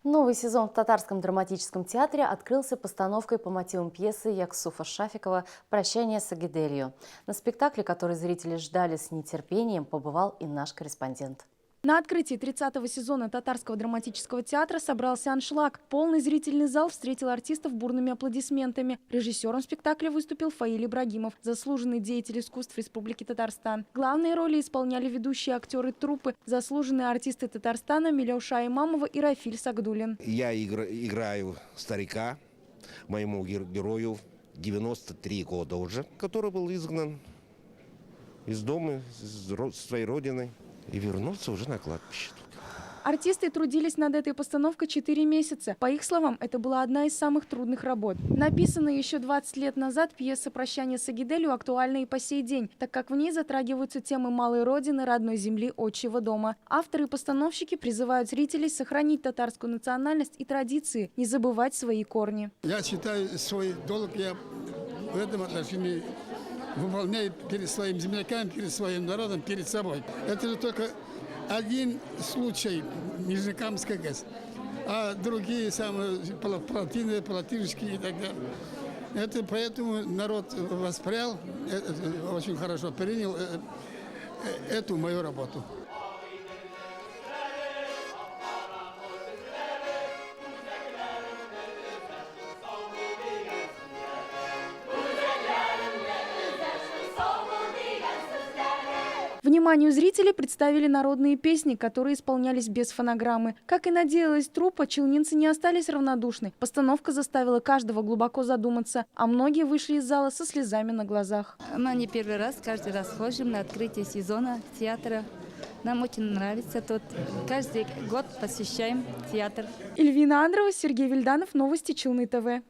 Новый сезон в Татарском драматическом театре открылся постановкой по мотивам пьесы Яксуфа Шафикова «Прощание с Агиделью». На спектакле, который зрители ждали с нетерпением, побывал и наш корреспондент. На открытии 30-го сезона Татарского драматического театра собрался аншлаг. Полный зрительный зал встретил артистов бурными аплодисментами. Режиссером спектакля выступил Фаиль Ибрагимов, заслуженный деятель искусств Республики Татарстан. Главные роли исполняли ведущие актеры труппы, заслуженные артисты Татарстана Милеуша Имамова и Рафиль Сагдулин. Я играю старика, моему герою 93 года уже, который был изгнан из дома, из своей родины, и вернулся уже на кладбище. Артисты трудились над этой постановкой 4 месяца. По их словам, это была одна из самых трудных работ. Написанная еще 20 лет назад, пьеса «Прощание с Агиделью» актуальна и по сей день, так как в ней затрагиваются темы малой родины, родной земли, отчего дома. Авторы и постановщики призывают зрителей сохранить татарскую национальность и традиции, не забывать свои корни. Я считаю свой долг, я в этом отношении выполняю перед своими земляками, перед своим народом, перед собой. Это же только один случай Нижнекамской ГЭС, а другие самые плотины, плотиночки и так далее. Это поэтому народ воспрял, очень хорошо принял эту мою работу. Вниманию зрителей представили народные песни, которые исполнялись без фонограммы. Как и надеялась труппа, челнинцы не остались равнодушны. Постановка заставила каждого глубоко задуматься, а многие вышли из зала со слезами на глазах. Мы не первый раз, каждый раз ходим на открытие сезона театра. Нам очень нравится тут. Каждый год посещаем театр. Эльвина Андрова, Сергей Вильданов, новости Челны ТВ.